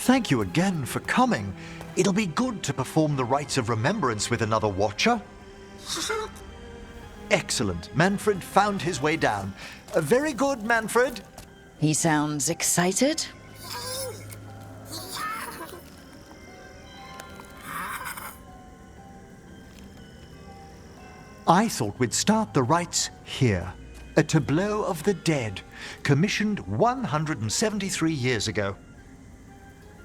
Thank you again for coming. It'll be good to perform the rites of remembrance with another watcher. Excellent. Manfred found his way down. Very good, Manfred. He sounds excited. I thought we'd start the rites here. A tableau of the dead, commissioned 173 years ago.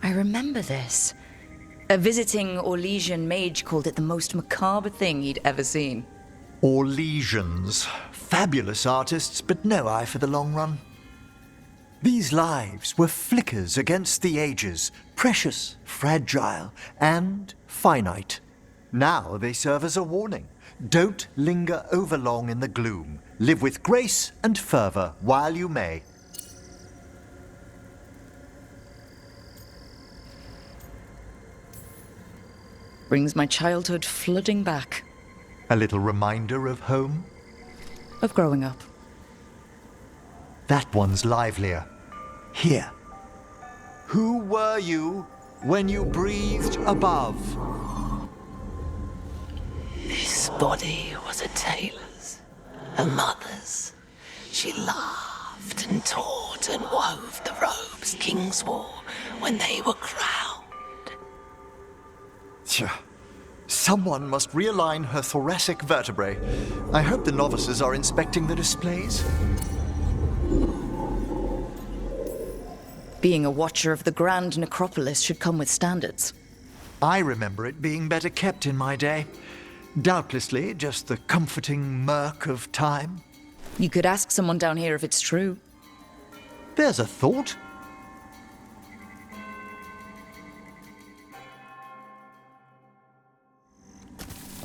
I remember this. A visiting Orlesian mage called it the most macabre thing he'd ever seen. Orlesians. Fabulous artists, but no eye for the long run. These lives were flickers against the ages, precious, fragile, and finite. Now they serve as a warning. Don't linger overlong in the gloom. Live with grace and fervor while you may. Brings my childhood flooding back. A little reminder of home? Of growing up. That one's livelier. Here. Who were you when you breathed above? This body was a tailor's, a mother's. She laughed and taught and wove the robes kings wore when they were crowned. Tja. Someone must realign her thoracic vertebrae. I hope the novices are inspecting the displays. Being a watcher of the Grand Necropolis should come with standards. I remember it being better kept in my day. Doubtlessly just the comforting murk of time. You could ask someone down here if it's true. There's a thought.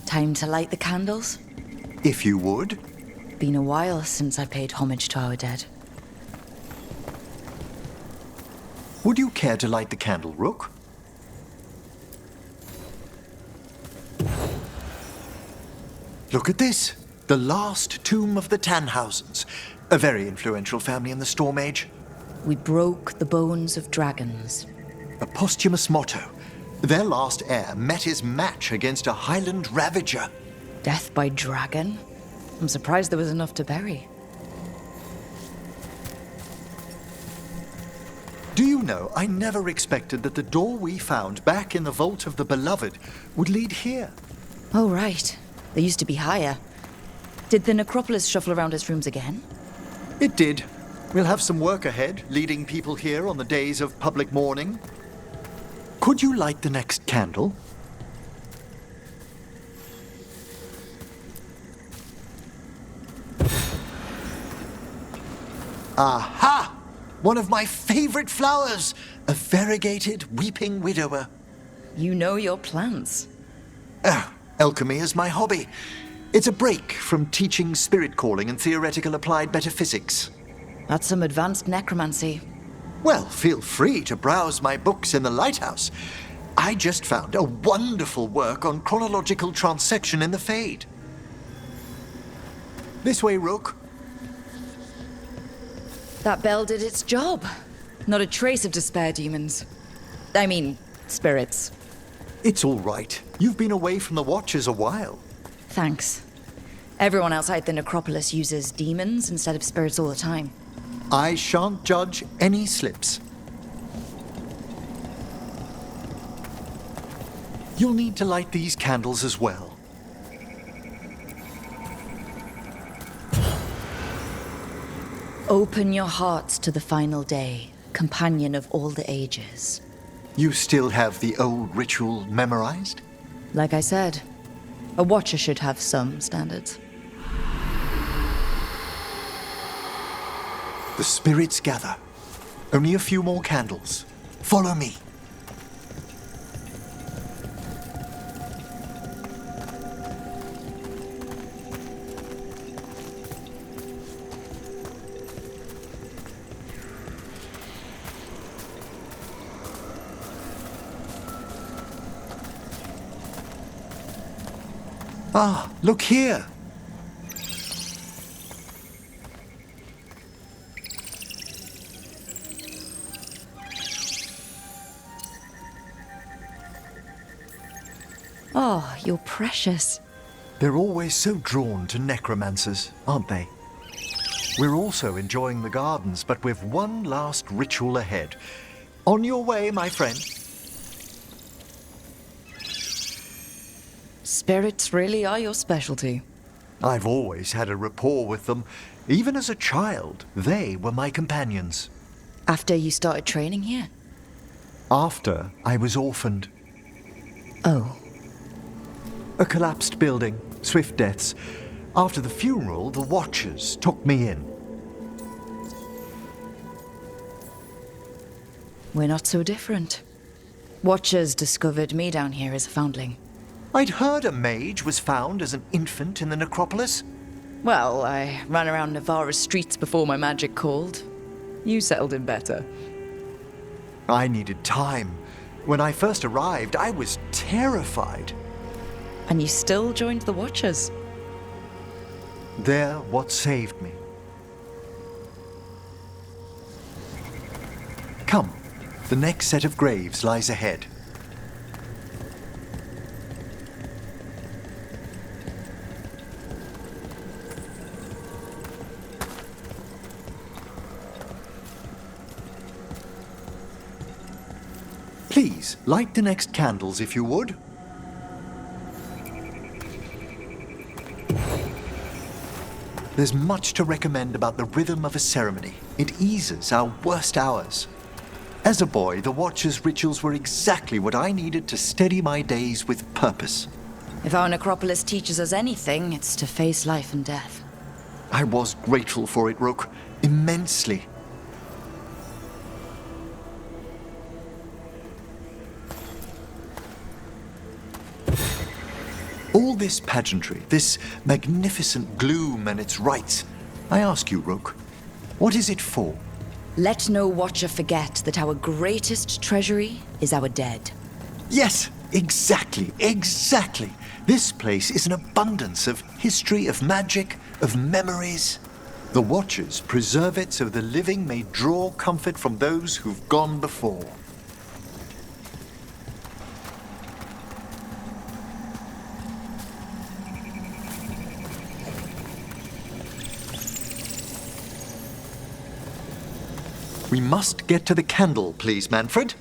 Time to light the candles? If you would. Been a while since I paid homage to our dead. Would you care to light the candle, Rook? Look at this. The last tomb of the Tannhausens. A very influential family in the Storm Age. We broke the bones of dragons. A posthumous motto. Their last heir met his match against a Highland Ravager. Death by dragon? I'm surprised there was enough to bury. Do you know, I never expected that the door we found back in the Vault of the Beloved would lead here. Oh, right. They used to be higher. Did the necropolis shuffle around its rooms again? It did. We'll have some work ahead, leading people here on the days of public mourning. Could you light the next candle? Aha! One of my favorite flowers! A variegated weeping widower. You know your plants. Oh, alchemy is my hobby. It's a break from teaching spirit calling and theoretical applied metaphysics. That's some advanced necromancy. Well, feel free to browse my books in the lighthouse. I just found a wonderful work on chronological transection in the Fade. This way, Rook. That bell did its job. Not a trace of despair demons. I mean, spirits. It's all right. You've been away from the Watchers a while. Thanks. Everyone outside the necropolis uses demons instead of spirits all the time. I shan't judge any slips. You'll need to light these candles as well. Open your hearts to the final day, companion of all the ages. You still have the old ritual memorized? Like I said, a watcher should have some standards. The spirits gather. Only a few more candles. Follow me. Ah, look here. Oh, you're precious. They're always so drawn to necromancers, aren't they? We're also enjoying the gardens, but we've one last ritual ahead. On your way, my friend. Spirits really are your specialty. I've always had a rapport with them. Even as a child, they were my companions. After you started training here? After I was orphaned. Oh. A collapsed building, swift deaths. After the funeral, the Watchers took me in. We're not so different. Watchers discovered me down here as a foundling. I'd heard a mage was found as an infant in the necropolis. Well, I ran around Navarra's streets before my magic called. You settled in better. I needed time. When I first arrived, I was terrified. And you still joined the Watchers? They're what saved me. Come, the next set of graves lies ahead. Please, light the next candles if you would. There's much to recommend about the rhythm of a ceremony. It eases our worst hours. As a boy, the Watcher's rituals were exactly what I needed to steady my days with purpose. If our necropolis teaches us anything, it's to face life and death. I was grateful for it, Rook. Immensely. All this pageantry, this magnificent gloom and its rites, I ask you, Rook, what is it for? Let no Watcher forget that our greatest treasury is our dead. Yes, exactly, exactly. This place is an abundance of history, of magic, of memories. The Watchers preserve it so the living may draw comfort from those who've gone before. We must get to the candle, please, Manfred.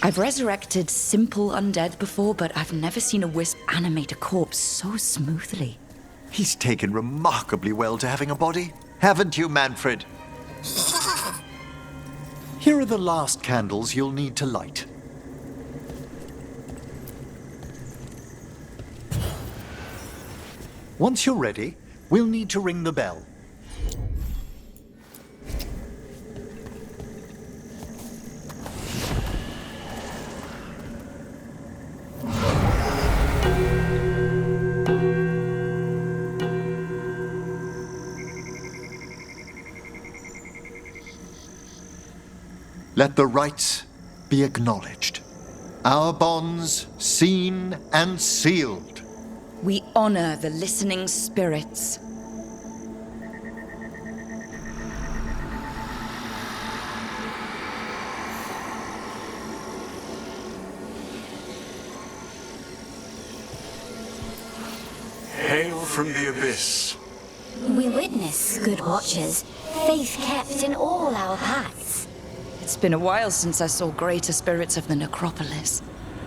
I've resurrected simple undead before, but I've never seen a wisp animate a corpse so smoothly. He's taken remarkably well to having a body, haven't you, Manfred? Here are the last candles you'll need to light. Once you're ready, we'll need to ring the bell. Let the rites be acknowledged. Our bonds seen and sealed. We honor the listening spirits. Hail from the abyss. We witness, good Watchers, faith kept in all our paths. It's been a while since I saw greater spirits of the necropolis.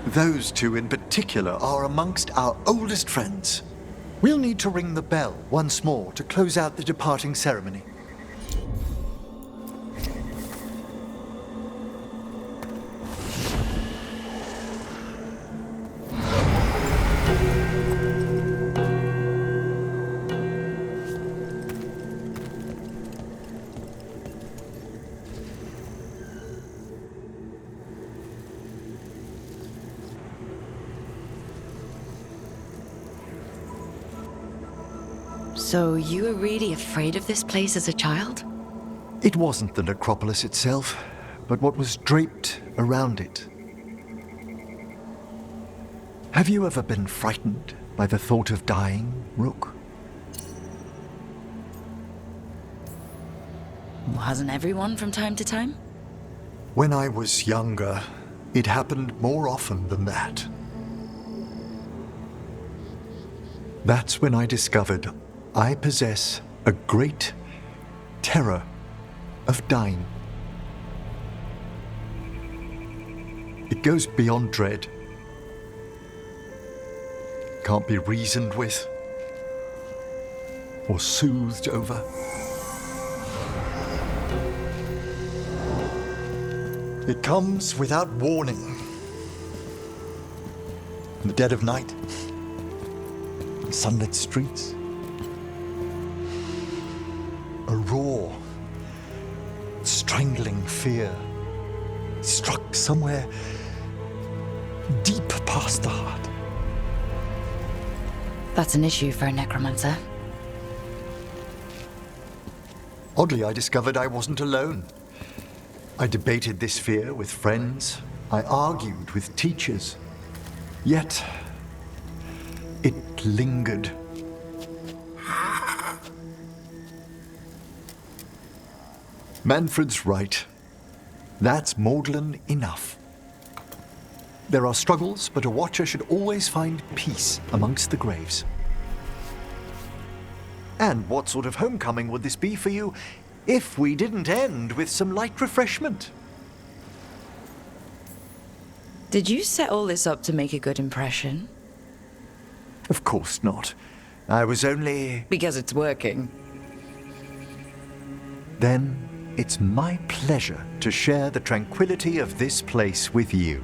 Those two in particular are amongst our oldest friends. We'll need to ring the bell once more to close out the departing ceremony. So you were really afraid of this place as a child? It wasn't the necropolis itself, but what was draped around it. Have you ever been frightened by the thought of dying, Rook? Hasn't everyone from time to time? When I was younger, it happened more often than that. That's when I discovered I possess a great terror of dying. It goes beyond dread. Can't be reasoned with or soothed over. It comes without warning. In the dead of night, sunlit streets, a raw, strangling fear struck somewhere deep past the heart. That's an issue for a necromancer. Oddly, I discovered I wasn't alone. I debated this fear with friends. I argued with teachers. Yet, it lingered. Manfred's right. That's maudlin enough. There are struggles, but a watcher should always find peace amongst the graves. And what sort of homecoming would this be for you if we didn't end with some light refreshment? Did you set all this up to make a good impression? Of course not. I was only... Because it's working. Then it's my pleasure to share the tranquility of this place with you.